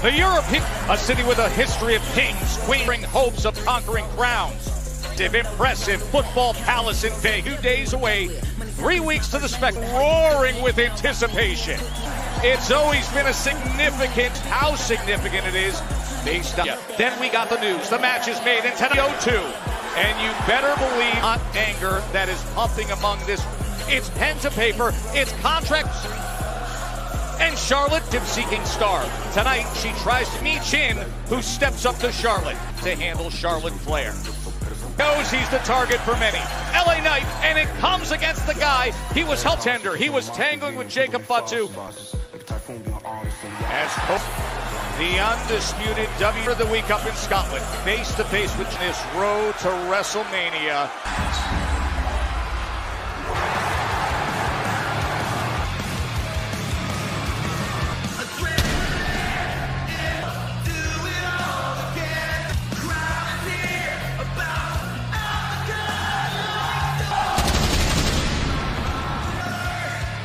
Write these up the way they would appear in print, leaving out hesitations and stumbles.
The European, a city with a history of kings, queens, bring hopes of conquering crowns. Impressive football palace in Vegas, 2 days away, 3 weeks to the spectacle, roaring with anticipation. It's always been a significant, how significant it is, based on. Then we got the news. The match is made in 10:02. And you better believe not anger that is pumping among this. It's pen to paper, it's contracts. And Charlotte, tip-seeking star. Tonight, she tries to meet Chin, who steps up to Charlotte to handle Charlotte Flair. Knows he's the target for many. LA Knight, and it comes against the guy. He was held tender. He was tangling with Jacob Fatu. As the undisputed W of the week up in Scotland, face-to-face with this road to WrestleMania.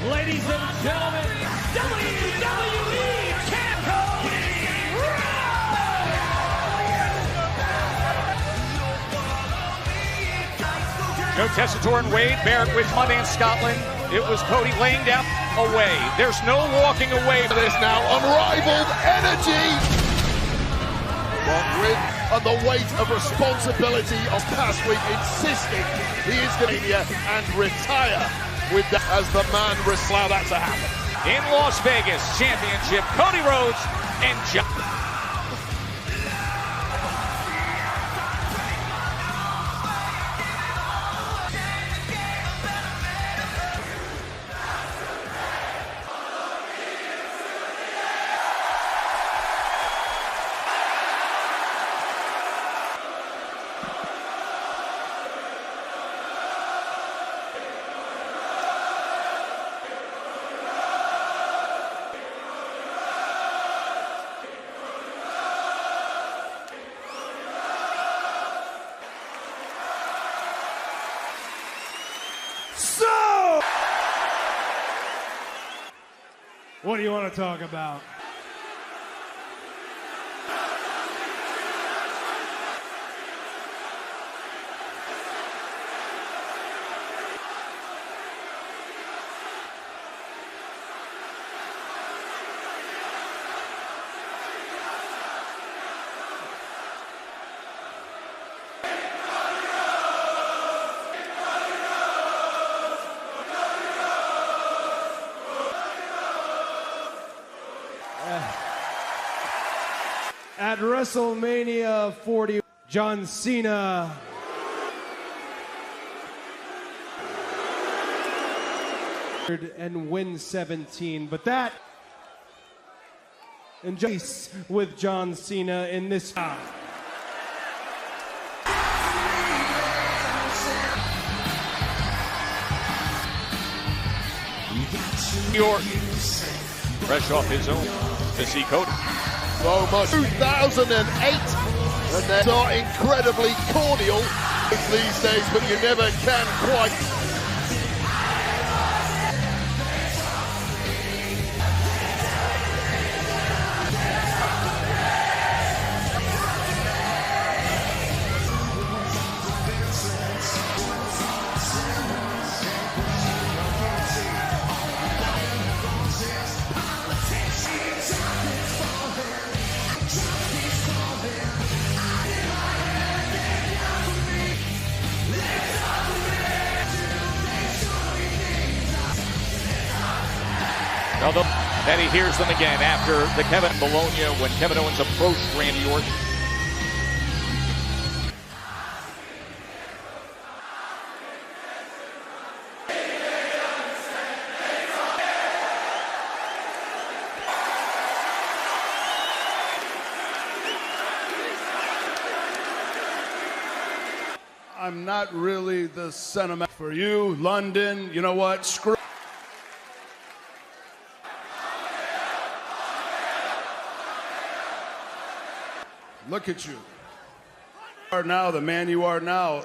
Ladies and gentlemen, W.W.E champ Cody Rhodes! No Tessitore and Wade Barrett with Monday in Scotland. It was Cody laying down away. There's no walking away. There's now unrivaled energy. And the weight of responsibility of past week, insisting he is going to and retire with that as the man allow that to happen. In Las Vegas, championship, Cody Rhodes and John. So, what do you want to talk about? At WrestleMania 40, John Cena and win 17, but that and just with John Cena in this New York, fresh off his own to see Cody. So much 2008, and they're not incredibly cordial these days, but you never can quite. Then he hears them again after the Kevin Bologna when Kevin Owens approached Randy Orton. I'm not really the sentiment for you, London. You know what? Screw. Look at you. You are now the man you are now.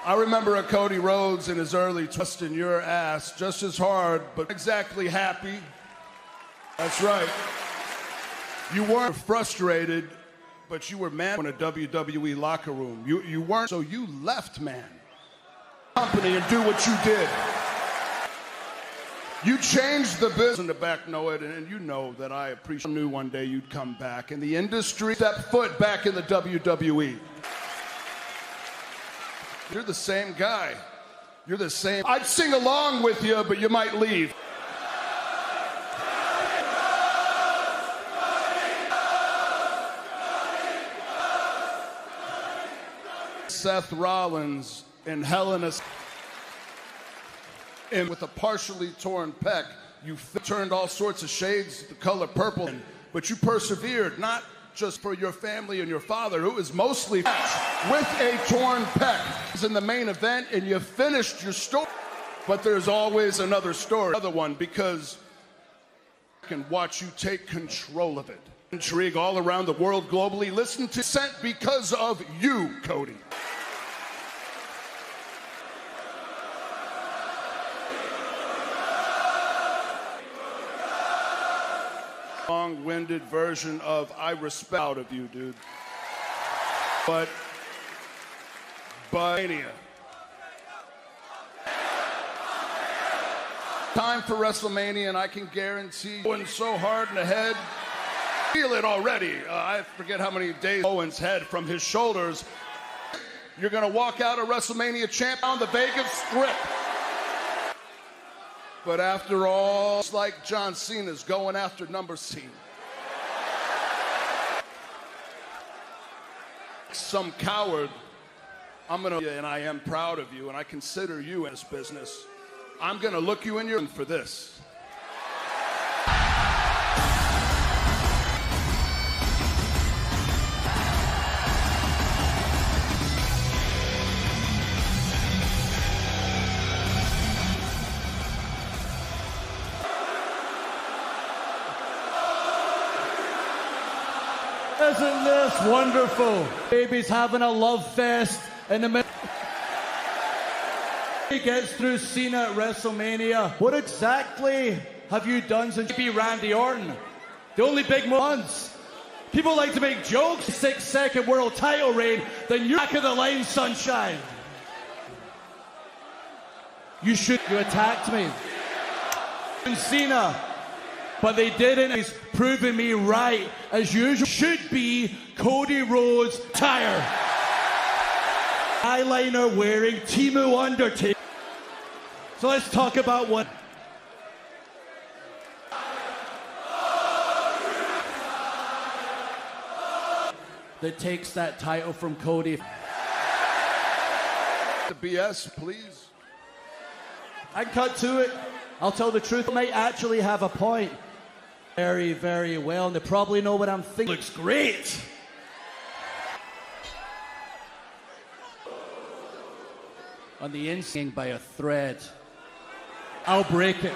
I remember a Cody Rhodes in his early twisting your ass just as hard, but exactly happy. That's right. You weren't frustrated, but you were man in a WWE locker room. You weren't, so you left, man. Company and do what you did. You changed the business in the back, know it, and you know that I appreciate. I knew one day you'd come back, and the industry stepped foot back in the WWE. You're the same guy. You're the same. I'd sing along with you, but you might leave. Seth Rollins and Helena. And with a partially torn pec, you turned all sorts of shades the color purple, but you persevered, not just for your family and your father, who is mostly with a torn pec. It's in the main event, and you finished your story. But there's always another story, another one, because I can watch you take control of it. Intrigue all around the world globally. Listen to Sent because of you, Cody. Long-winded version of I respect out of you, dude. But Mania. Time for WrestleMania, and I can guarantee going so hard in the head. Feel it already. I forget how many days Owens had from his shoulders. You're gonna walk out a WrestleMania champ on the Vegas Strip. But after all, it's like John Cena's going after number C. Some coward, I'm gonna, and I am proud of you, and I consider you in this business. I'm gonna look you in your for this. Isn't this wonderful? Baby's having a love fest in the middle. He gets through Cena at WrestleMania. What exactly have you done since you beat Randy Orton? The only big ones. People like to make jokes. 6-second world title reign. Then you're back of the line, sunshine. You attacked me. And Cena. But they didn't. He's proven me right, as usual. Should be Cody Rhodes' tire. Eyeliner wearing Timu Undertaker. So let's talk about what. That takes that title from Cody. The BS, please. I cut to it. I'll tell the truth. I might actually have a point. Very, very well, and they probably know what I'm thinking. Looks great. On the instinct by a thread. I'll break it.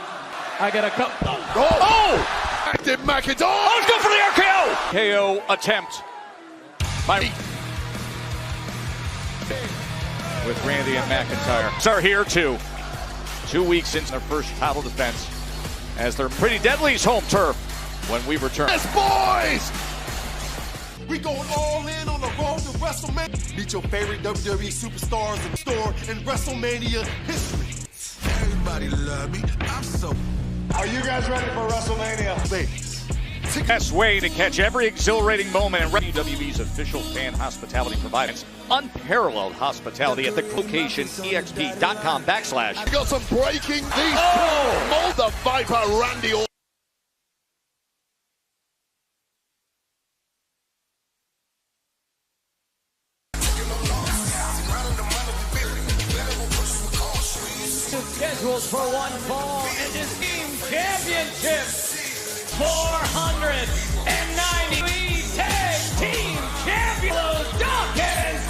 I got a cup. Oh! Active McIntyre! Oh, let's go for the RKO! KO attempt by with Randy and McIntyre. Are here too. 2 weeks into their first title defense as they're Pretty Deadly's home turf when we return. Yes, boys! We going all in on the road to WrestleMania. Meet your favorite WWE superstars in the store in WrestleMania history. Everybody love me. I'm so. Are you guys ready for WrestleMania? Ladies. Best way to catch every exhilarating moment in WWE's official fan hospitality providers. Unparalleled hospitality at the location exp.com/. Got some breaking these. Mold the Viper Randy Orton. Scheduled for one fall and his team championship. 493 tag team champions. Dawkins.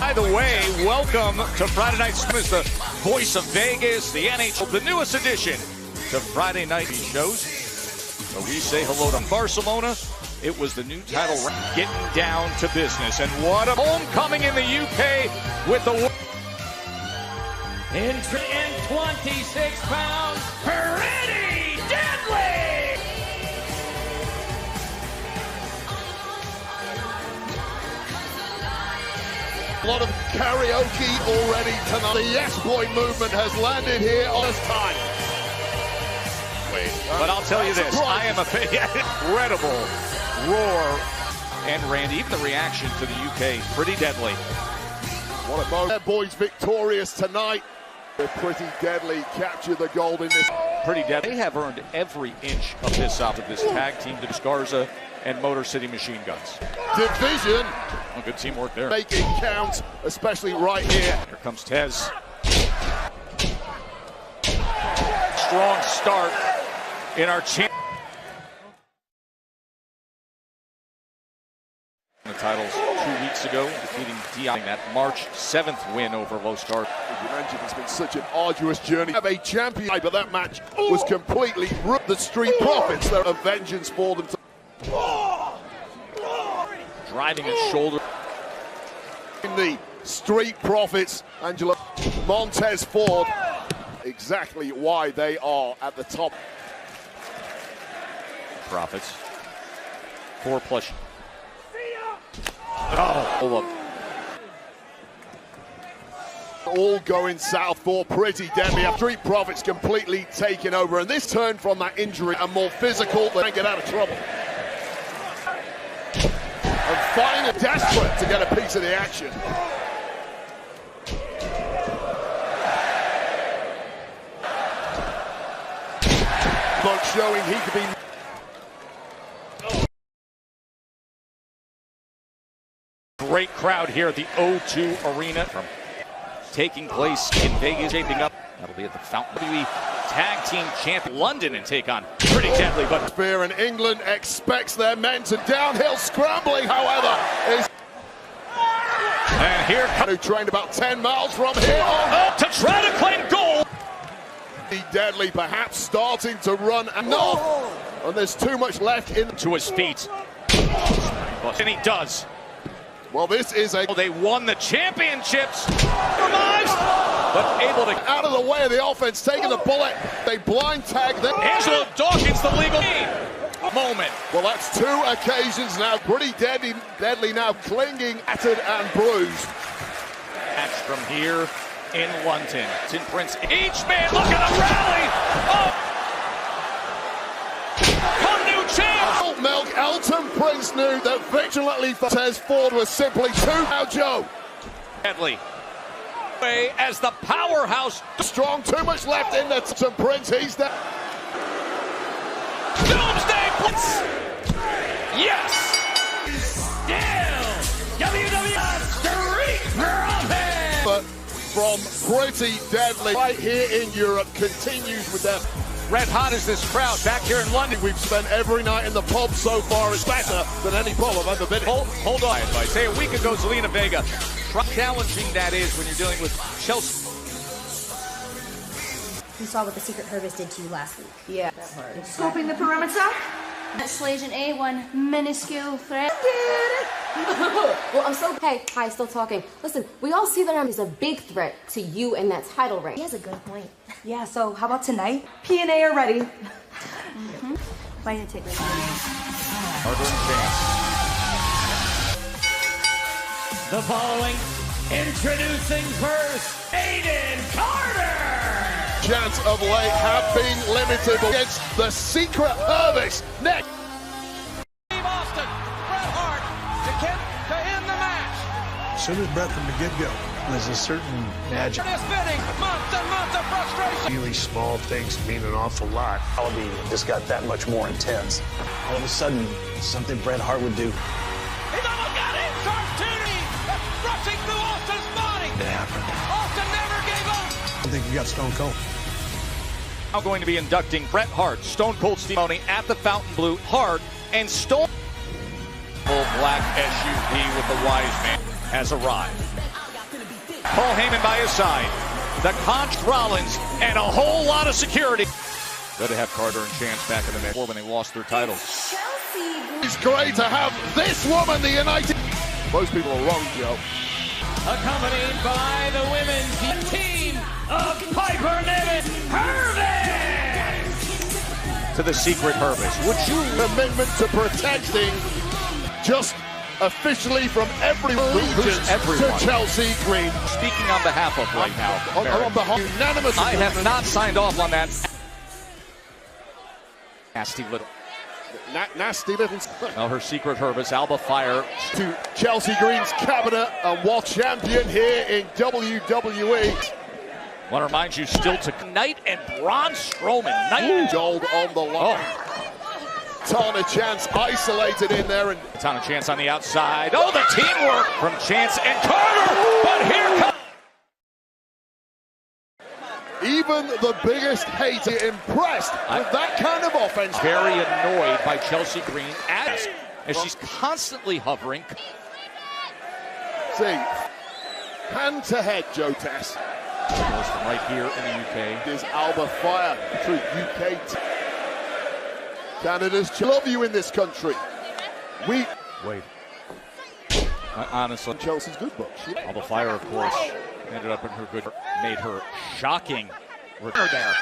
By the way, welcome to Friday Night Smash, the voice of Vegas, the NHL, the newest addition to Friday night shows. So we say hello to Barcelona. It was the new title getting down to business. And what a homecoming in the UK with the In 26 pounds, Pretty Deadly! A lot of karaoke already tonight. The Yes Boy movement has landed here on this time. But I'll tell you this, I am a incredible roar. And Randy, even the reaction to the UK, Pretty Deadly. What a moment. Their boys victorious tonight. They're Pretty Deadly capture the gold in this. Pretty Deadly. They have earned every inch of this out of this tag team to Garza and Motor City Machine Guns. Division. Well, good teamwork there. Make it count, especially right here. Here comes Tez. Strong start in our champ. The titles 2 weeks ago, defeating Dion, that March 7th win over Low Star. You mentioned it's been such an arduous journey. Have a champion, but that match was completely ripped. The Street Profits, they're a vengeance for them. Driving his shoulder. In the Street Profits, Angela Montez Ford, exactly why they are at the top. Profits. 4+. Oh, all going south for Pretty Deadly. Street Profits completely taken over, and this turn from that injury and more physical, they get out of trouble. And finally desperate to get a piece of the action. But showing he could be. Great crowd here at the O2 Arena. From taking place in Vegas, shaping up. That'll be at the Fountain. W.W.E Tag Team Champion London and take on Pretty Deadly. But Fear in England expects their men to downhill scrambling, however, is. And here Who trained about 10 miles from here on. to try to claim gold. Pretty Deadly perhaps starting to run enough, and there's too much left in. To his feet. And he does. Well, this is a. They won the championships. Compromised, but able to. Out of the way of the offense, taking the bullet. They blind tag them. Angelo Dawkins, the legal moment. Well, that's 2 occasions now. Pretty Deadly now clinging, battered and bruised. Match from here in London. Tin Prince, each man look at a rally. Oh. Come new champ. Milk, Elton Prince knew that vigilantly Tez Ford was simply too. Now Joe. Deadly. As the powerhouse. Strong, too much left in there. Elton Prince, he's there. Doomsday Blitz. Yes. Still. W.W.E Street Profits. But from Pretty Deadly right here in Europe continues with them. Red hot is this crowd back here in London. We've spent every night in the pub so far. It's better than any pub I've ever been in. Hold on. I say a week ago, Zelina Vega. Challenging that is when you're dealing with Chelsea. You saw what the Secret Harvest did to you last week. Yeah. Scoping the perimeter. Slasion A, one minuscule threat. Well, I'm so. Hey, hi, still talking. Listen, we all see that he's a big threat to you and that title reign. He has a good point. Yeah, so how about tonight? P&A are ready. Might need to take this. Carter and Chance. The following, introducing first, Aiden Carter. Chance of late have been limited against the Secret Harvest. Next. Steve Austin, Bret Hart to end the match. So does Bret from the get-go. There's a certain magic. Spinning, months and months of frustration. Really small things mean an awful lot. Reality just got that much more intense. All of a sudden, something Bret Hart would do. He's almost got it. Cartoony, rushing through Austin's body. It happened. Austin never gave up. I think you got Stone Cold. Now going to be inducting Bret Hart, Stone Cold Steve Austin at the Fontainebleau. Hart and Stone. Full black SUV with the wise man has arrived. Paul Heyman by his side. The Conch Rollins and a whole lot of security. Good to have Carter and Chance back in the mix when they lost their titles. It's great to have this woman, the United. Most people are wrong, Joe. Accompanied by the women's team of Piper Niven, Hervis! To the secret Hervis. Would you commitment to protecting just officially from every region to Chelsea Green. Speaking on behalf of right now. On behalf of unanimous I have not signed off on that. Nasty little. Nasty little. Well, her secret Hervis, Alba Fire. To Chelsea Green's cabinet and world champion here in WWE. I want to remind you still to Knight and Braun Strowman. Knight gold on the line. Tana Chance isolated in there. And Tana Chance on the outside. Oh, the teamwork from Chance and Carter. But here comes. Even the biggest hater impressed with that kind of offense. Very annoyed by Chelsea Green as she's constantly hovering. See, hand to head, Joe Tess. Goes from right here in the UK. Is Alba Fire through UK. Canada's love you in this country. Wait. Honestly, Chelsea's good book. Alba Fire, of course, ended up in her good. Made her shocking return there.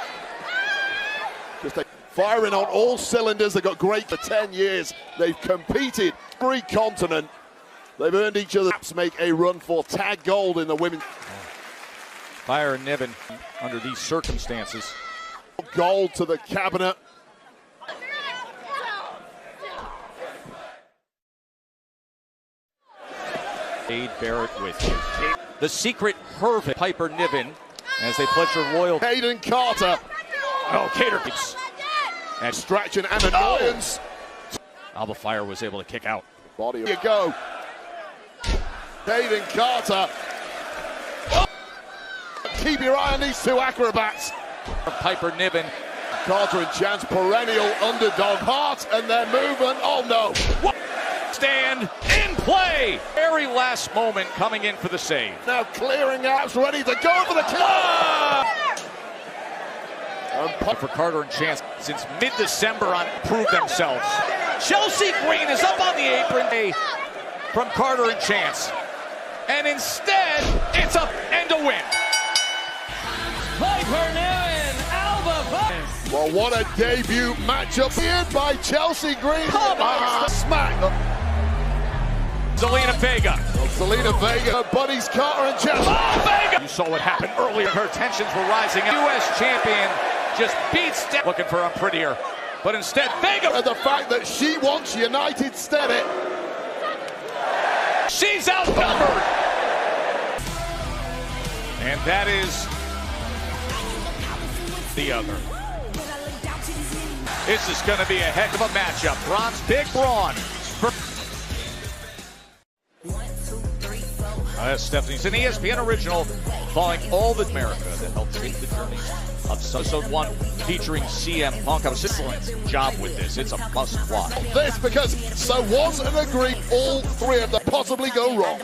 Just firing on all cylinders. They got great for 10 years. They've competed every continent. They've earned each other. Make a run for tag gold in the women's. Fire and Niven under these circumstances. Gold to the cabinet. Aid Barrett with you. The secret Hervis, Piper Niven, as they pledge their loyalty. Hayden Carter. Oh, Cater keeps. And distraction and annoyance. Alba Fire was able to kick out. Body. Here you go. Hayden Carter. Oh. Keep your eye on these two acrobats. Piper Niven. Carter and Chance, perennial underdog. Heart and their movement. Oh no. What? Stand in play. Very last moment coming in for the save. Now clearing out, ready to go for the club. For Carter and Chance since mid-December on prove themselves. Chelsea Green is up on the apron from Carter and Chance. And instead, it's up and a win. Piper Niven, Alba Fire. Well, what a debut matchup here by Chelsea Green. Come on. Smack. Zelina Vega. Zelina Vega, buddies Carter and Chance. Oh, Vega! You saw what happened earlier. Her tensions were rising. U.S. champion just beats down. Looking for a prettier. But instead, Vega. And the fact that she wants United steady. She's outnumbered. And that is the other. This is going to be a heck of a matchup. Braun's big Braun. That's Stephanie. It's an ESPN original following all the America that helped shape the journey of episode 1 featuring CM Punk. I was excellent job with this. It's a must watch. This because so was and agreed all three of them possibly go wrong.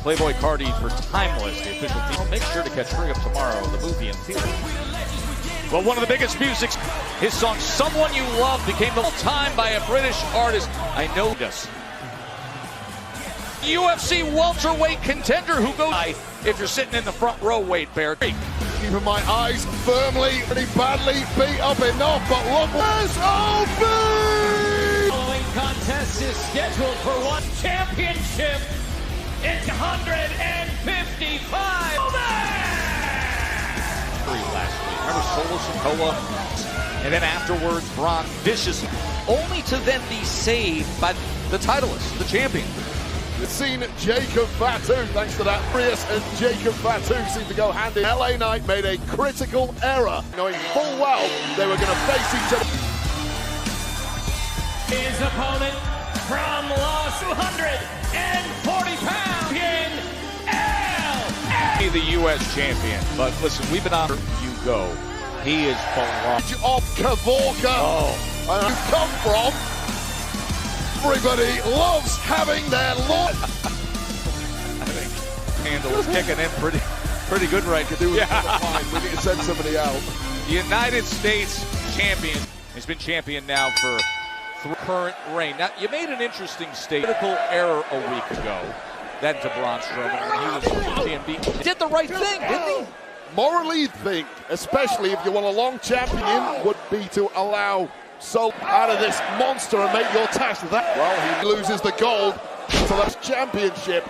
Playboy Cardi for Timeless, the official team. Make sure to catch Free Up tomorrow, the movie in theater. Well, one of the biggest musics, his song Someone You Love became the whole time by a British artist. I know this. UFC welterweight contender who goes if you're sitting in the front row, Wade Barrett. Keeping my eyes firmly, pretty badly beat up enough, but look what's open! Following contest is scheduled for one championship. It's 155. Last week. Remember Solo Sikoa? And then afterwards, Braun vicious, only to then be saved by the titleist, the champion. We've seen Jacob Fatu, thanks to that. Prius and Jacob Fatu seem to go hand in. LA Knight made a critical error, knowing full well they were going to face each other. His opponent from Los 240 pounds in LA. The U.S. champion. But listen, we've been on you go. He is beloved. Of Kavorka. Oh. And you come from. Everybody loves having their Lord. I think Handle is kicking in pretty good right. Could do with we need to send somebody out. The United States champion has been champion now for current reign. Now, you made an interesting statement. Critical error a week ago. than to Braun Strowman when he was being beaten. Did the right thing, didn't he? Morally, you'd think, especially if you want a long champion, would be to allow Solo out of this monster and make your task with that. Well, he loses the gold to the championship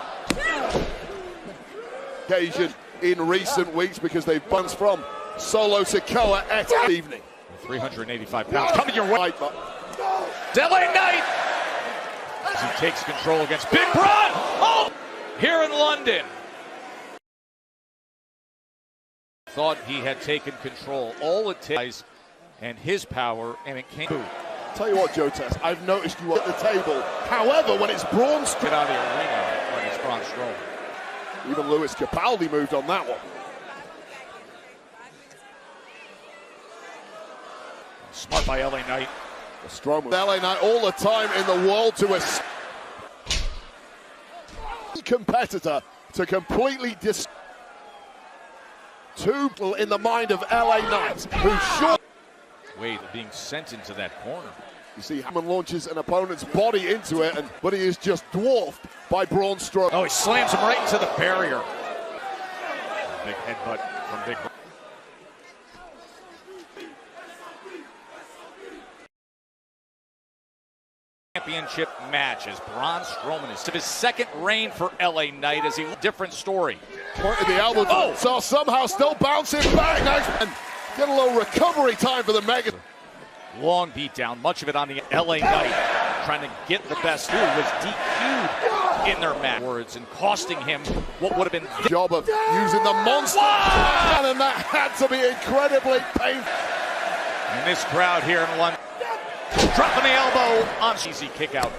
occasion in recent weeks because they've bounced from Solo Sikoa at evening. 385 pounds coming your way. LA Knight as he takes control against Big Braun. Oh, here in London. Thought he had taken control. All it takes and his power, and it came. Tell you what, Joe Tess, I've noticed you at the table. However, when it's Braun Strowman, get out of the arena when it's Braun Strowman. Even Louis Capaldi moved on that one. Smart by LA Knight. The Strowman. LA Knight all the time in the world to a competitor to completely two in the mind of LA Knight, who short. Wade being sent into that corner. You see Hammond launches an opponent's body into it, but he is just dwarfed by Braun Strowman. Oh, he slams him right into the barrier. Big headbutt from Big Braun. Championship match as Braun Strowman is to his second reign for LA Knight as he different story. Point of the elbow. Oh, so somehow still bouncing back. Nice. And get a little recovery time for the Mega. Long beatdown, much of it on the LA Knight, trying to get the best who was DQ'd in their match words and costing him what would have been the job of using the monster. Wow. And that had to be incredibly painful. And this crowd here in London. Dropping the elbow on easy kick out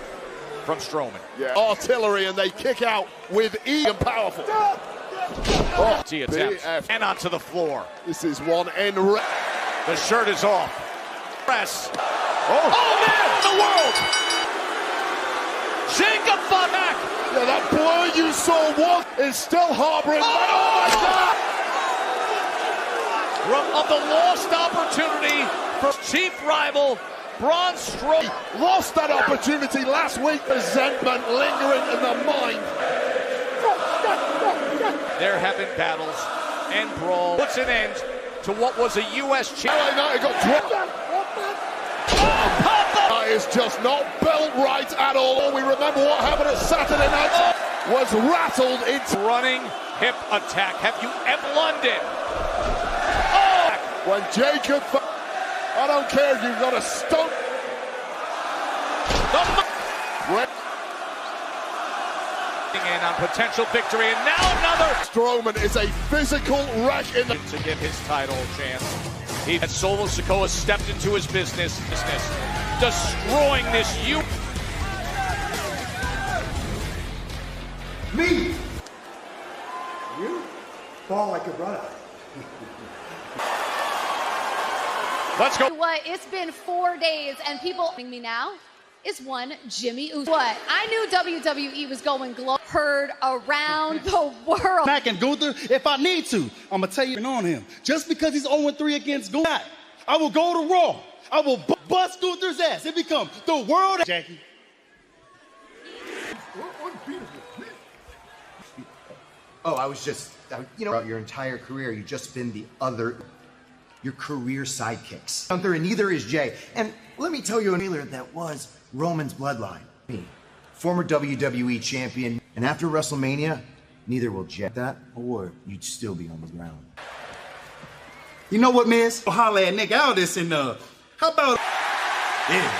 from Strowman. Yeah. Artillery, and they kick out with ease and powerful. Oh, attempts. And onto the floor. This is one end. The shirt is off. Press. Oh man, the world! Jacob fought back. Yeah, that blur you saw is still harboring. Oh my God! Of the lost opportunity for chief rival Braun Strowman. Lost that opportunity last week. Resentment lingering in the mind. There have been battles and brawl. Puts an end to what was a U.S. champion. It got dropped. That is just not built right at all. We remember what happened at Saturday night. Was rattled into running hip attack. Have you ever London? Oh! When Jacob, I don't care if you've got a stump. In on potential victory, and now another. Strowman is a physical wreck in the to give his title a chance. He had Solo Sikoa stepped into his business, destroying this Me. You fall like a brother. Let's go. What? It's been 4 days, and people me now. Is one Jimmy Uso. What? I knew WWE was going global. Heard around the world. Back and Gunther, if I need to, I'm going to tell you on him. Just because he's 0-3 against Gunther, I will go to Raw. I will bust Gunther's ass. It becomes the world. Jackie. Oh, I was just, you know, your entire career, you've just been your career sidekicks. Gunther, and neither is Jay. And let me tell you a trailer that was Roman's bloodline. Me, former WWE champion, and after WrestleMania, neither will Jay. That, or you'd still be on the ground. You know what, Miz? I'll holler at Nick Aldis and, how about... Yeah.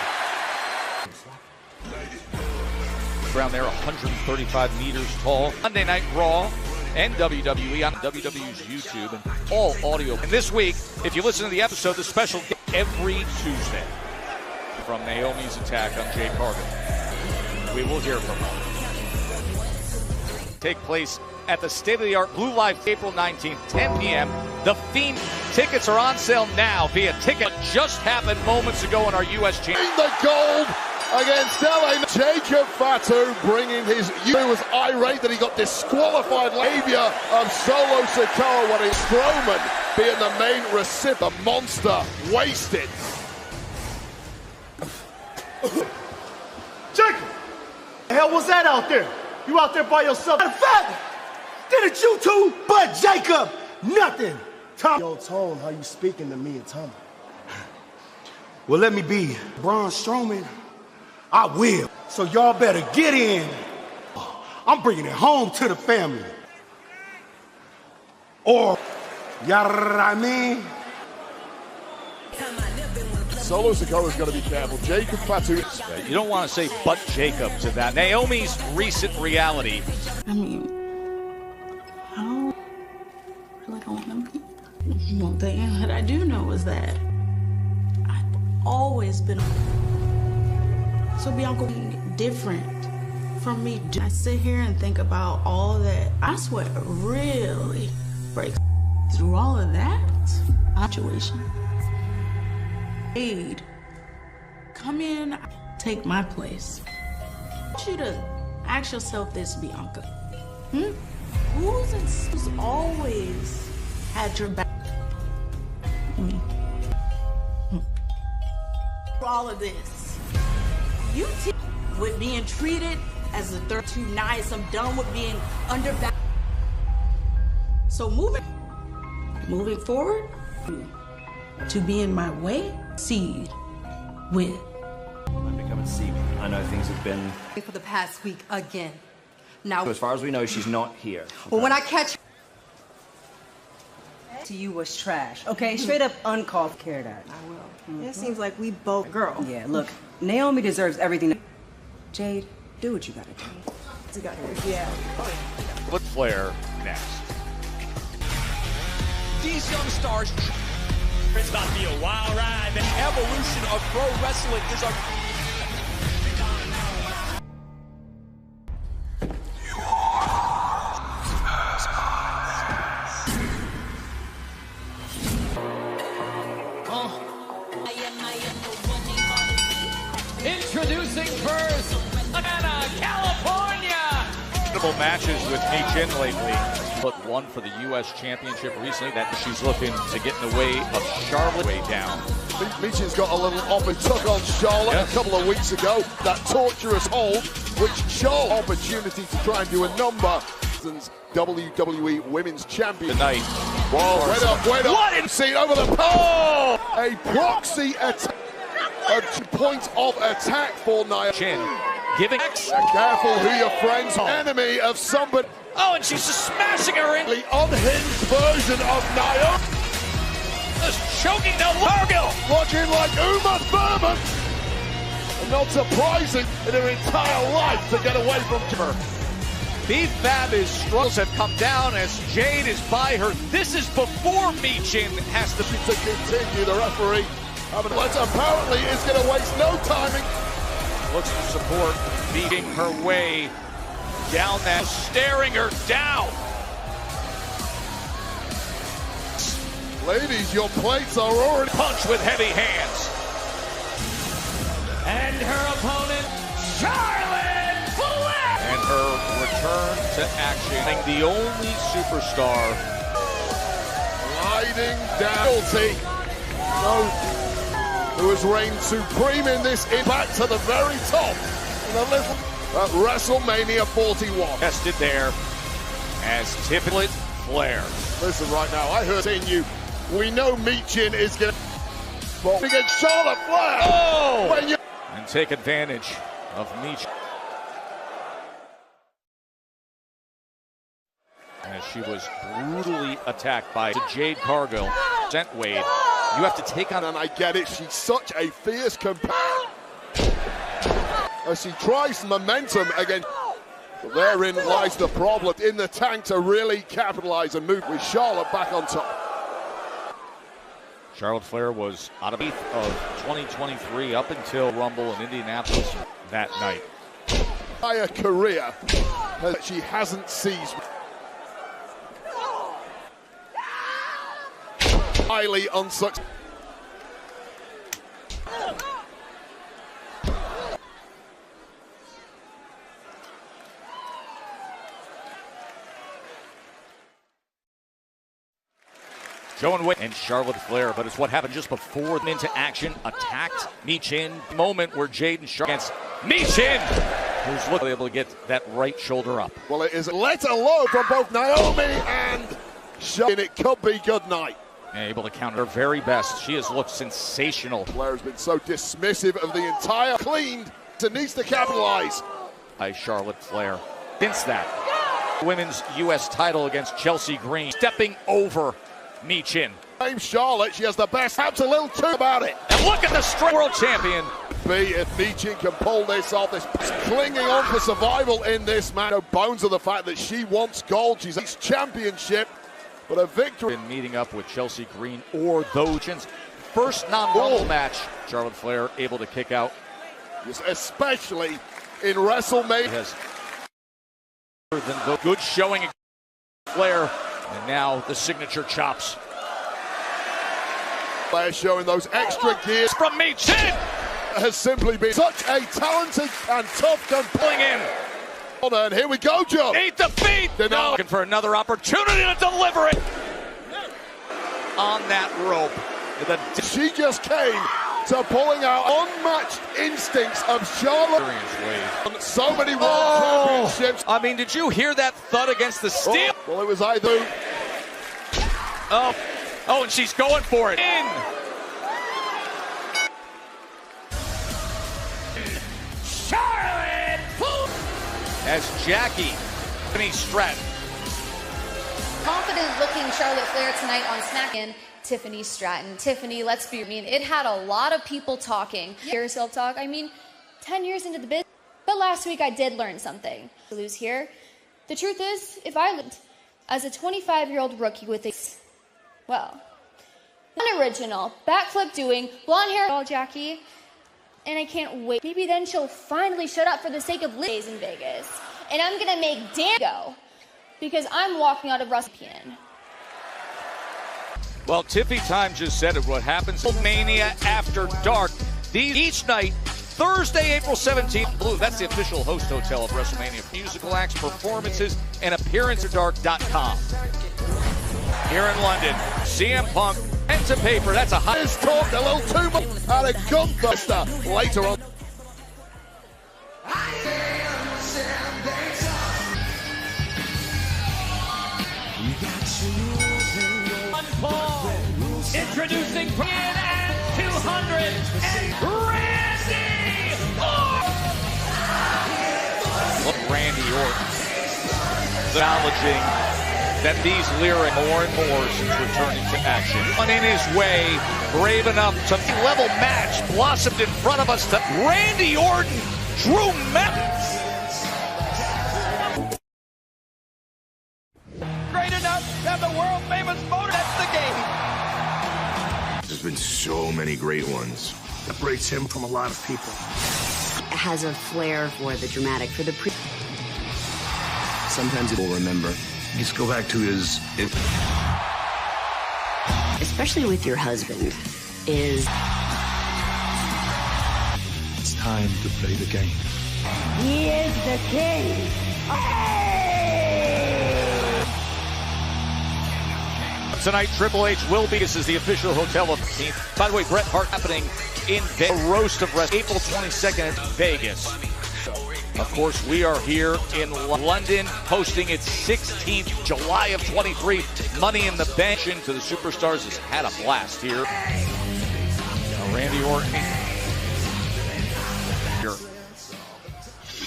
Around there, 135 meters tall. Monday Night Raw and WWE on WWE's YouTube and all audio. And this week, if you listen to the episode, the special every Tuesday from Naomi's attack on Jay Cargill. We will hear from her. Take place at the state-of-the-art Blue Life, April 19th, 10 p.m. The Fiend tickets are on sale now via ticket. Just happened moments ago in our U.S. Championship. The gold against LA. Jacob Fatu bringing his... He was irate that he got disqualified. Labia of Solo Sikoa, what is Strowman being the main recipient. The monster wasted. Jacob! What the hell was that out there? You out there by yourself. Matter of fact, didn't you two? But Jacob, nothing. Tom. Yo, Tone, how you speaking to me and Tommy? Well, let me be Braun Strowman. I will. So y'all better get in. I'm bringing it home to the family. Or, you know what I mean? Solo Sikoa's got to be careful. Jacob Fatu. You don't want to say but Jacob to that. Naomi's recent reality. I mean, I don't really don't want to be. One thing that I do know is that I've always been. So Bianca, different from me. I sit here and think about all that. I swear, really breaks through all of that situation. Aid, come in, take my place. I want you to ask yourself this, Bianca. Who's always had your back? All of this. You with being treated as a third too nice. I'm done with being undervalued. So moving forward, to be in my way, seed with. I'm becoming seed. I know things have been For the past week again. Now, as far as we know, she's not here. well, when I catch to you was trash. Okay, straight up uncalled care that. I will. It seems like we both girl. Yeah, look, Naomi deserves everything. Jade, do what you gotta do. You gotta do. Yeah. Flip Flair next. These young stars. It's about to be a wild ride. The evolution of pro wrestling is a. Introducing first, Atlanta, California. Matches with Michin lately. But one for the U.S. Championship recently. That she's looking to get in the way of Charlotte way down. Michin's got a little off and took on Charlotte a couple of weeks ago. That torturous hold, which Charlotte opportunity to try and do a number. WWE Women's Champion tonight. Whoa, wait up. What in scene over the pole? A proxy attack. A point of attack for Nia. Chin giving. Careful who your friends are. Enemy of somebody. Oh, and she's just smashing her in. The unhinged version of Nia. Just choking the Largo. Looking like Uma Thurman. And not surprising in her entire life to get away from her. B-Fab is struggles have come down as Jade is by her. This is before Michin has to continue. The referee. But apparently is going to waste no timing. Looks to support, beating her way down that, staring her down. Ladies, your plates are already punch with heavy hands. And her opponent, Charlotte Flair. And her return to action. The only superstar. Gliding down. No. Who has reigned supreme in this back to the very top. And a little at WrestleMania 41. Tested there as Tiffany Flair. Listen right now, I heard in you. We know Michin is going to against Charlotte Flair. Oh! And take advantage of Michin. As she was brutally attacked by Jade Cargill. Wade. You have to take on. And I get it. She's such a fierce competitor. As she tries momentum again. But therein lies the problem in the tank to really capitalize and move with Charlotte back on top. Charlotte Flair was out of 8th of 2023 up until Rumble in Indianapolis that night. Entire career that she hasn't seized. Highly unsuccessful. Joe and Wade and Charlotte Flair, but it's what happened just before them into action. Attacked Michin. Moment where Jade and Charlotte against Michin. who's able to get that right shoulder up. Well, it is let alone from both Naomi and Charlotte. It could be good night. Able to counter her very best. She has looked sensational. Flair has been so dismissive of the entire cleaned. It needs to capitalize. By Charlotte Flair. Since that, women's U.S. title against Chelsea Green. Stepping over Michin. Same Charlotte, she has the best. Perhaps a little too about it. And look at the straight world champion. Be if Michin can pull this off. This clinging on for survival in this match. No bones of the fact that she wants gold. She's its championship. But a victory. In meeting up with Chelsea Green or those. First non-rumble match. Charlotte Flair able to kick out. Yes, especially in WrestleMania. Has than the good showing of Flair. And now the signature chops. Flair showing those extra gears from Michin. Has simply been such a talented and tough gun. Pulling in. And here we go, Joe. Eat the feet. No. Looking for another opportunity to deliver it. On that rope. She just came to pulling out unmatched instincts of Charlotte. On so many world championships. I mean, did you hear that thud against the steel? Well, it was either. Oh, and she's going for it. In. Charlotte. As Jackie Stratton. Confident looking Charlotte Flair tonight on SmackDown. Tiffany Stratton. Tiffany, let's be, it had a lot of people talking. Hear yourself talk. 10 years into the business. But last week I did learn something. Lose here. The truth is, if I lived as a 25-year-old rookie with a, unoriginal, backflip doing, blonde hair, all Jackie, and I can't wait. Maybe then she'll finally shut up for the sake of days in Vegas. And I'm gonna make Dan go, because I'm walking out of WrestleMania. Well, Tiffy Time just said it. What happens? Mania After Dark. Each night, Thursday, April 17th. Blue, that's the official host hotel of WrestleMania. Musical acts, performances, and appearancedark.com. Here in London, CM Punk, pen to paper. That's a hot. Talked a little too much out of gunbuster later on. Paul introducing Brian at 200 and Randy Randy Orton acknowledging that these lyrics more and more since returning to action. On in his way, brave enough to level match blossomed in front of us. To Randy Orton, Drew great enough to have the world famous motor. That's the game. There's been so many great ones. Separates him from a lot of people. Has a flair for the dramatic, for the Sometimes it will remember. Just go back to his... especially with your husband, is... It's time to play the game. He is the king. Tonight, Triple H will be. This is the official hotel of the team. By the way, Bret Hart happening in the roast of wrestling, April 22nd in Vegas. Of course, we are here in London, hosting its 16th, July of 23. Money in the Bank to the Superstars has had a blast here. Now, Randy Orton here.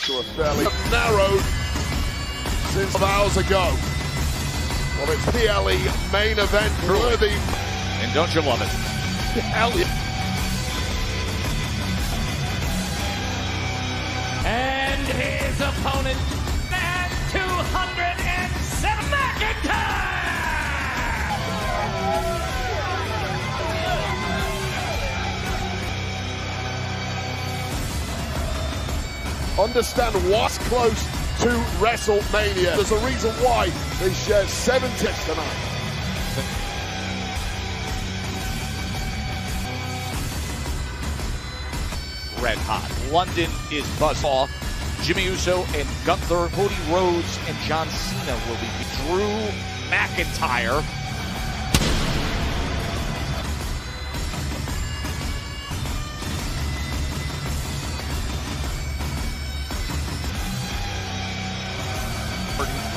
To a fairly narrowed since hours ago. Well, it's PLE main event worthy. And don't you love it? Hell yeah. And his opponent at 207, McIntyre! Understand what's close to WrestleMania. There's a reason why they share 7 tickets tonight. Red hot. London is buzz off. Jimmy Uso and Gunther, Cody Rhodes, and John Cena will be. Drew McIntyre.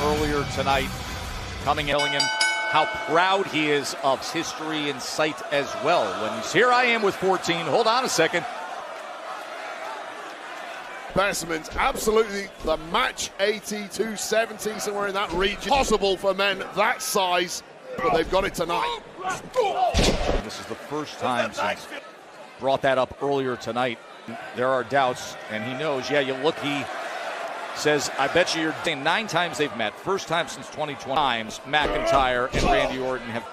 earlier tonight, coming telling him how proud he is of his history in sight as well. When he's here, I am with 14. Hold on a second. Specimens, absolutely the match 80-70, somewhere in that region. Possible for men that size, but they've got it tonight. This is the first time since brought that up earlier tonight. There are doubts, and he knows. Yeah, you look, he says, I bet you you're saying 9 times they've met. First time since 2020. Times McIntyre and Randy Orton have.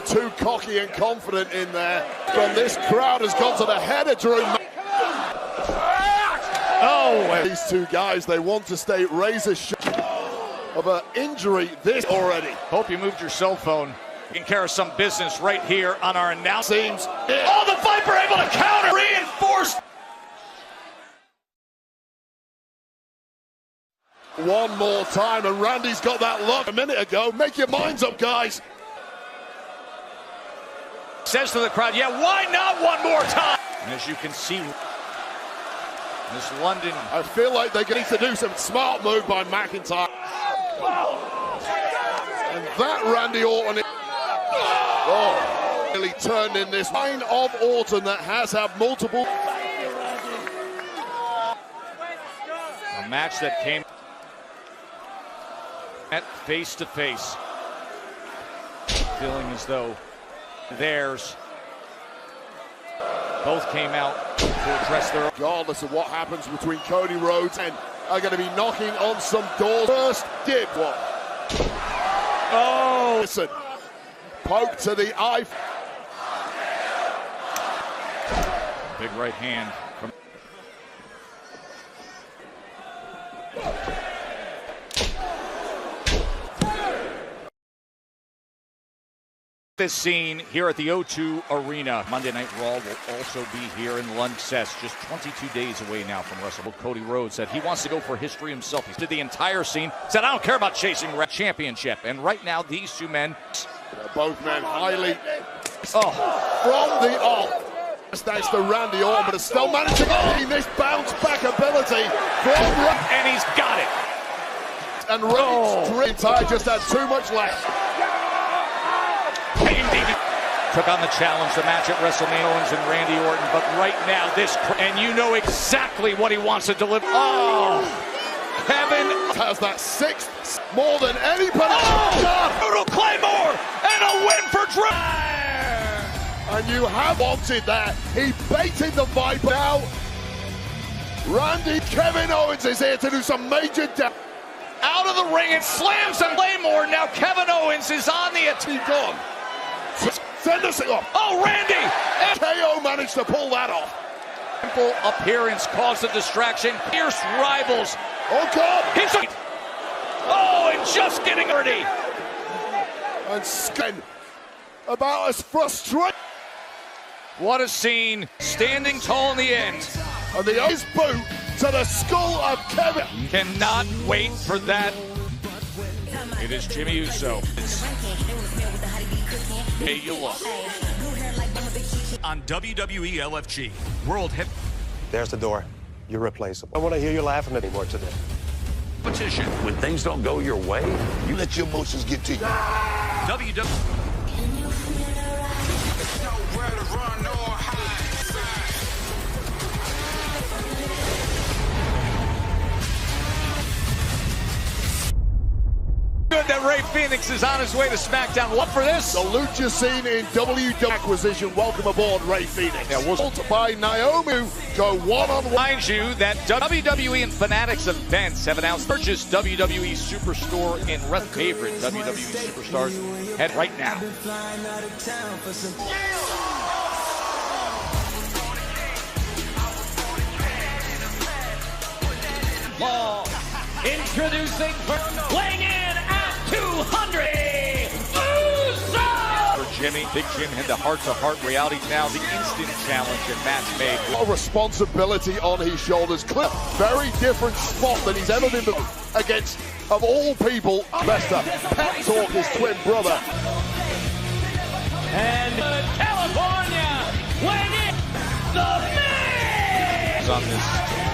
Too cocky and confident in there. But this crowd has gone to the head of Drew. Oh, these two guys, they want to stay razor sharp of an injury this already. Hope you moved your cell phone. Taking care of some business right here on our announcement. Oh, the Viper able to counter, reinforced. One more time, and Randy's got that look a minute ago. Make your minds up, guys. Says to the crowd, yeah, why not one more time? And as you can see, this London. I feel like they need to do some smart move by McIntyre. And that Randy Orton, really turned in this line of Orton that has had multiple. A match that came at face to face. Feeling as though theirs. Both came out to address their. Regardless of what happens between Cody Rhodes and are going to be knocking on some doors. First dip one. Oh, listen. Poke to the eye. Big right hand from. This scene here at the O2 Arena. Monday Night Raw will also be here in London. Just 22 days away now from WrestleMania. Cody Rhodes said he wants to go for history himself. He did the entire scene. Said, I don't care about chasing championship. And right now, these two men. Both men highly from the off. Thanks to Randy Orton, but has still managed to get this bounce back ability from Randy. And he's got it. And Rhodes just had too much left. Took on the challenge, the match at WrestleMania, Owens and Randy Orton, but right now and you know exactly what he wants to deliver. Oh, Kevin has that 6th more than anybody. Brutal Claymore and a win for Drew. And you have wanted that. He baited the Viper. Now, Kevin Owens is here to do some major damage. Out of the ring and slams and Claymore. Now Kevin Owens is on the attack. Gone. Send this thing off. Oh, Randy! And KO managed to pull that off. Simple appearance caused a distraction. Fierce rivals. Oh, God! And just getting dirty. And skin about as frustrated. What a scene. Standing tall in the end. And the ice boot to the skull of Kevin. Cannot wait for that. It is Jimmy Uso. Hey, you look. On WWE LFG, World Head. There's the door. You're replaceable. I want to hear you laughing anymore today. Competition. When things don't go your way, you let your emotions get to you. WWE. Good that Ray Phoenix is on his way to SmackDown. What for this? The lucha scene in WWE acquisition. Welcome aboard, Ray Phoenix. Yeah, we'll by Naomi go one-on-one. Mind you that WWE and Fanatics events have announced purchase WWE Superstore in favorite WWE superstars. Head right now. Ball. Introducing, weighing in at 200, Uso! For Jimmy, Big Jim had the heart-to-heart reality. Now the instant challenge and match made. A responsibility on his shoulders. Very different spot than he's ever been against, of all people, Lester. Pep Talk, his twin brother. And California, weighing in, the man! On this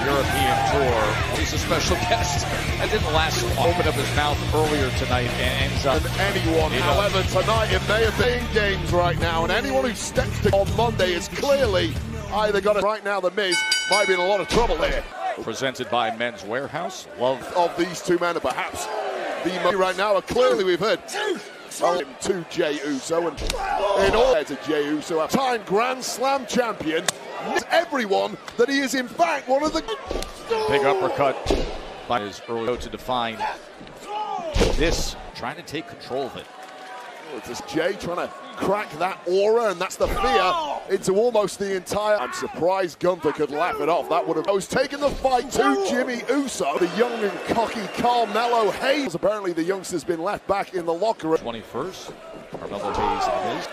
European tour. He's a special guest. That didn't last long. Open up his mouth earlier tonight and ends up anyone. However, tonight it may have been games right now, and anyone who steps to on Monday is clearly either got it right now. The Miz might be in a lot of trouble here. Presented by Men's Warehouse. Love of these two men, perhaps the most right now. Clearly, we've heard to Jey Uso, and in all to Jey Uso, a time Grand Slam champion. Everyone that he is in fact one of the big uppercut by his early to define this, trying to take control of it. It's just Jey trying to crack that aura, and that's the fear into almost the entire. I'm surprised Gunther could laugh it off. That would have. I was taking the fight to Jimmy Uso, the young and cocky Carmelo Hayes. Apparently, the youngster's been left back in the locker room. 21st, Carmelo Hayes and his.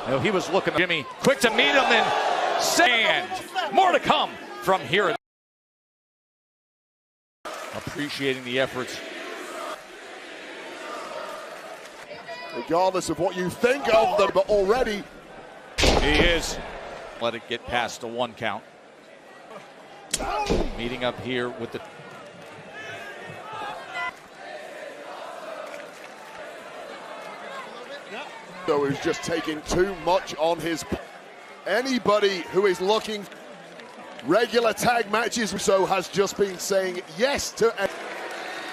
You know, he was looking at Jimmy, quick to meet him, and sand. More to come from here. Appreciating the efforts. Regardless of what you think of them, but already he is. Let it get past the 1 count. Meeting up here with the. So he's just taking too much on his. Anybody who is looking regular tag matches, so has just been saying yes to.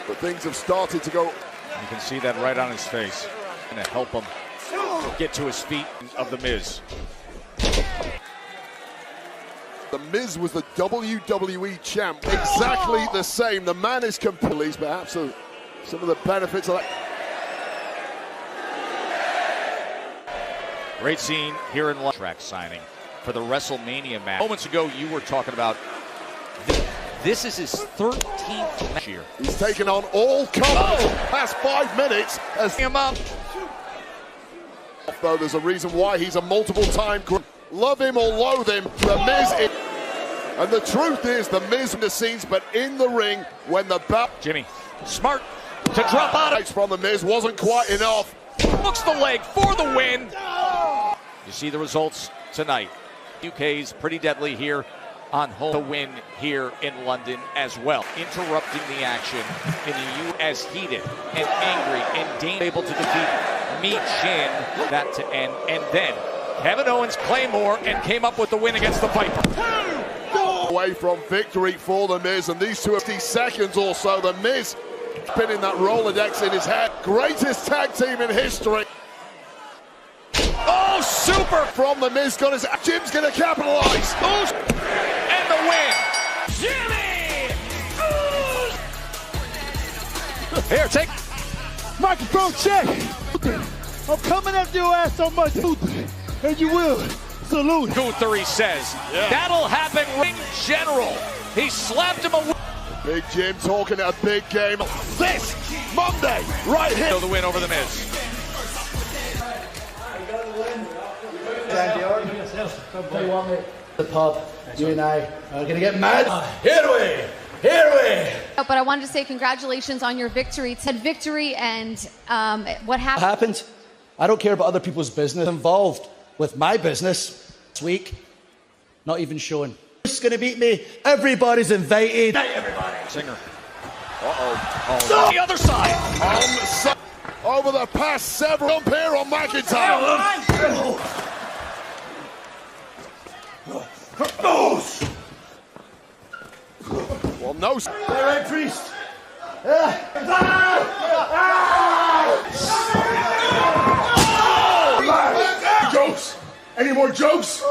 But things have started to go. You can see that right on his face. Going to help him get to his feet of the Miz. The Miz was the WWE champ, exactly the same. The man is completely, perhaps some of the benefits of that. Great scene here in track signing for the WrestleMania match. Moments ago, you were talking about this is his 13th match here. He's taken on all comers past 5 minutes as him up. Though there's a reason why he's a multiple-time. Love him or loathe him, the Miz is. And the truth is, the Miz in the scenes, but in the ring when the belt. Jimmy, smart to drop out of from the Miz wasn't quite enough. Hooks the leg for the win. You see the results tonight. UK's pretty deadly here on home to win here in London as well. Interrupting the action in the U.S. heated and angry and able to defeat Shin that to end. And then Kevin Owens Claymore and came up with the win against the Viper. Away from victory for the Miz, and these 50 seconds or so, the Miz spinning that Rolodex in his head. Greatest tag team in history. Oh, super from the Miz. Got his. Jim's gonna capitalize. And the win. Jimmy! Here, take microphone check. I'm coming after your ass on Monday, and you will salute. Gunther, he says. Yeah. That'll happen. Ring general. He slapped him away. Big Jim talking a big game. This Monday, right here. So the win over the Miz. The pub, you and I are gonna get mad. Here we. But I wanted to say congratulations on your victory. Said victory and what happened? I don't care about other people's business. Involved with my business this week, not even showing. Who's gonna beat me? Everybody's invited. Hey, everybody. Singer. Oh, the other side. Over the past several up here on McIntyre. Well, no. All right, Priest. Jokes? Any more jokes?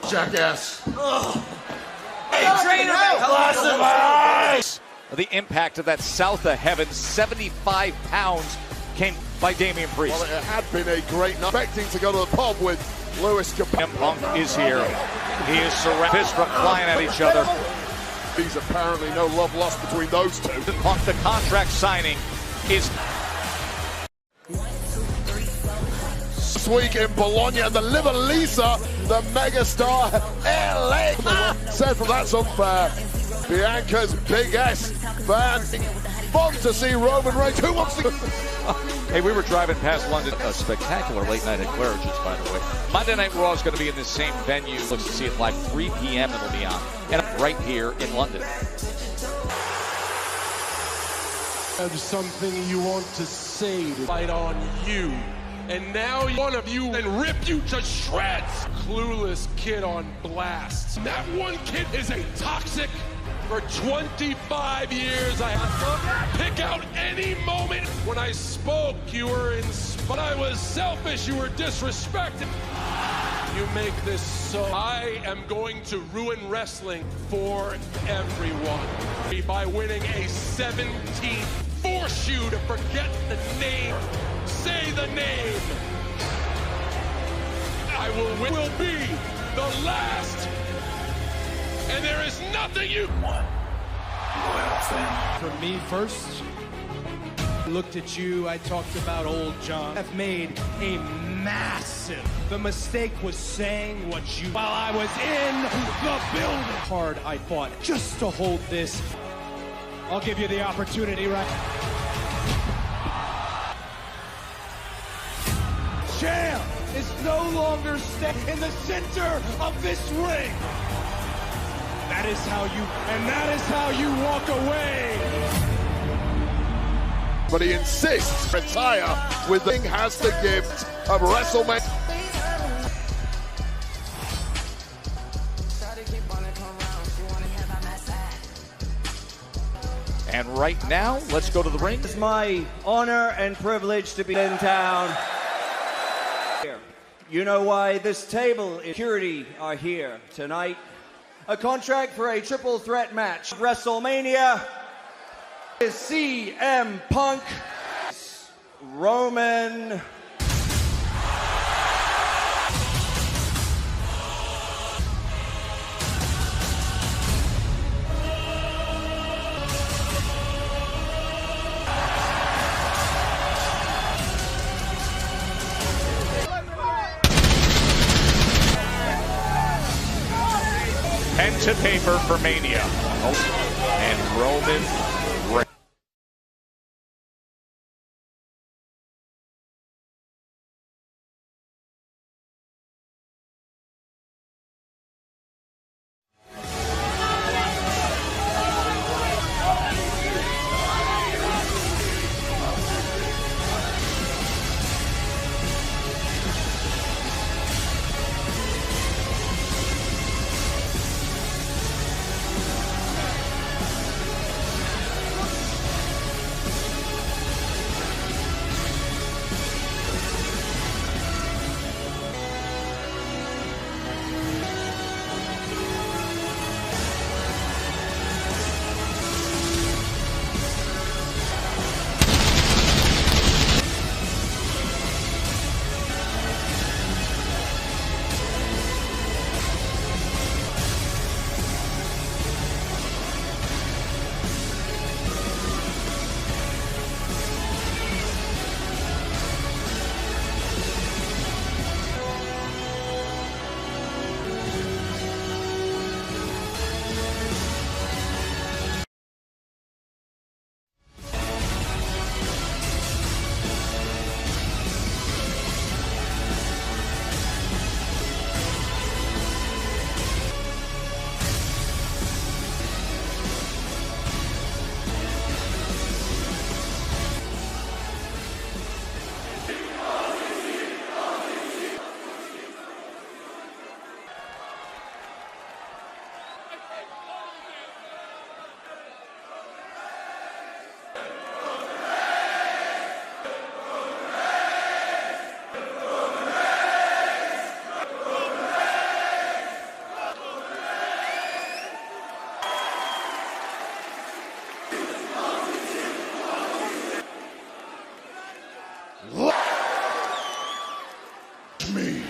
Jackass. Hey, trainer, the impact of that south of heaven, 75 pounds, came by Damian Priest. Well, it had been a great night. Expecting to go to the pub with Lewis Capaldi. Punk is here. He is surrounded. Fists from flying at each other. There's apparently no love lost between those two. Punk, the contract signing is this week in Bologna, and the Liver Lisa, the megastar LA. Said from that's up Bianca's Big S fan. fun to see Roman Reigns. Who wants to... Hey, we were driving past London. A spectacular late night at Claridge's, by the way. Monday Night Raw is going to be in this same venue. Let's see it live 3 p.m. It'll be on. And right here in London. There's something you want to say to fight on you. And now one of you and rip you to shreds. Clueless kid on blast. That one kid is a toxic. For 25 years, I had to pick out any moment. When I spoke, you were but I was selfish, you were disrespected. You make this so. I am going to ruin wrestling for everyone by winning a 17th. Force you to forget the name. Say the name. I will be the last. And there is nothing you want. Loyal fan. For me first, I looked at you, I talked about old John. I've made a massive. The mistake was saying what you while I was in the building. Hard I fought just to hold this. I'll give you the opportunity, right? Champ is no longer stuck in the center of this ring. That is how you walk away. But he insists to retire with the ring has the gift of WrestleMania. And right now, let's go to the ring. It's my honor and privilege to be in town. You know why this table and security are here tonight. A contract for a triple threat match. WrestleMania is CM Punk, Roman. Pen to paper for Mania. And Roman Reigns. Me.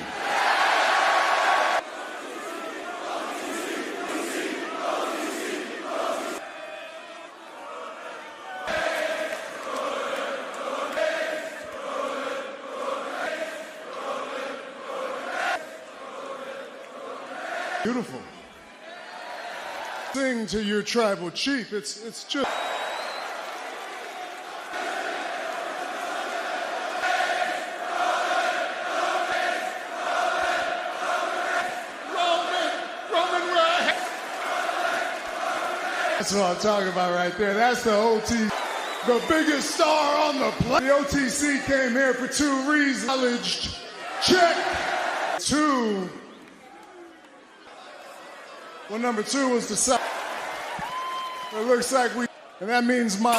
Beautiful. Sing to your tribal chief. It's just That's what I'm talking about right there. That's the OT, the biggest star on the planet. The OTC came here for 2 reasons. Acknowledged. Check. 2. Well, number 2 was the South. It looks like we, and that means my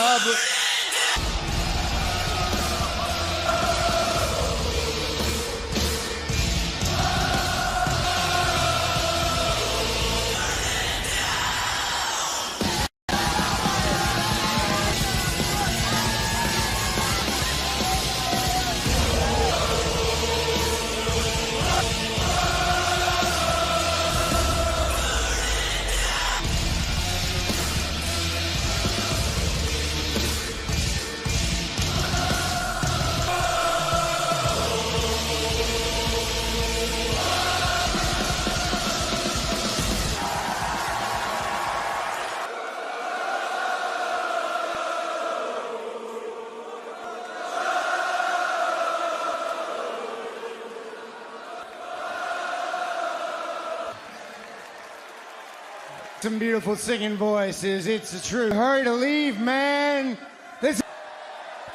Some beautiful singing voices. It's the truth. Hurry to leave, man. This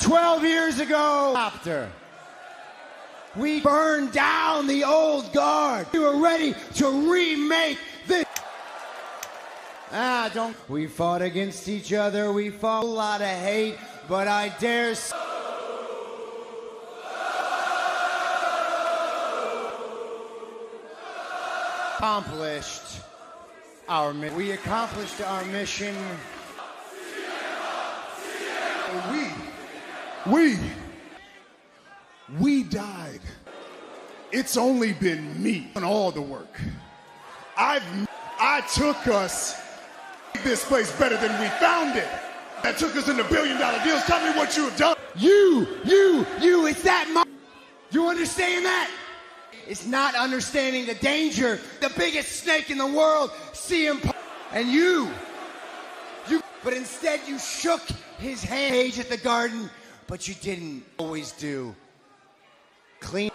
12 years ago. After we burned down the old guard, we were ready to remake this. Don't. We fought against each other. We fought a lot of hate, but I dare say. We accomplished our mission. We died. It's only been me and all the work. I took us this place better than we found it. That took us into billion-dollar deals. Tell me what you've done. You, it's that. You understand that? It's not understanding the danger. The biggest snake in the world, CM Punk, and you. But instead you shook his hand at the Garden, but you didn't always do. Clean.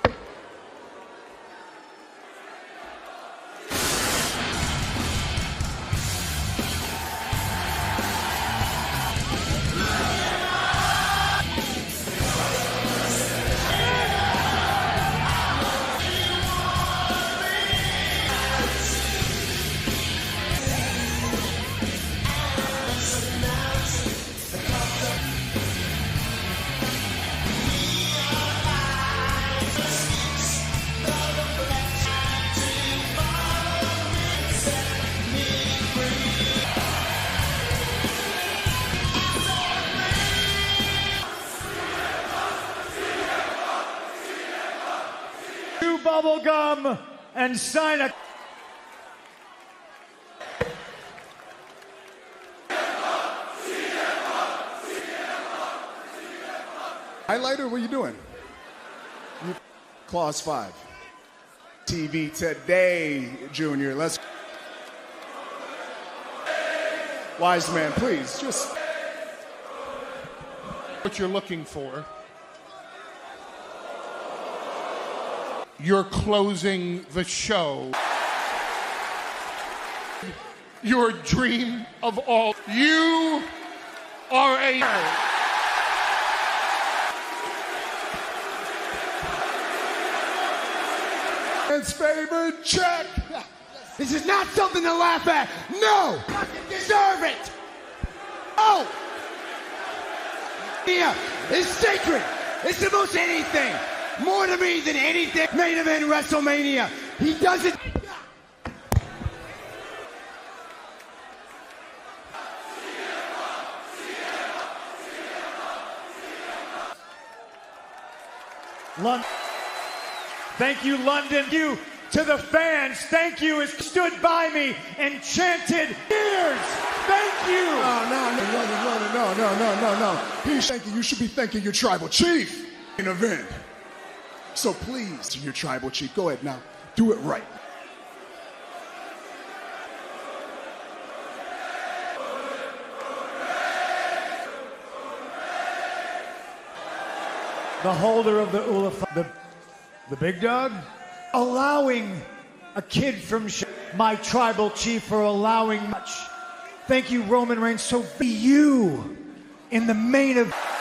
Bubble gum and sign a. Highlighter, what are you doing? Clause 5. TV today, Junior. Let's. Wise man, please, just. What you're looking for. You're closing the show. Your dream of all. You are a. It's favored, check. This is not something to laugh at. No! You deserve it! Oh! Yeah, it's sacred. It's the most anything. More to me than anything. Main event WrestleMania. He does it. Thank you, London. You to the fans. Thank you. Has stood by me and chanted years. Thank you. No. He's thanking you. Should be thanking your tribal chief in event. So please, to your tribal chief, go ahead now. Do it right. The holder of the Ulaf, the big dog, allowing a kid from my tribal chief for allowing much Thank you, Roman Reigns. So be you in the main event.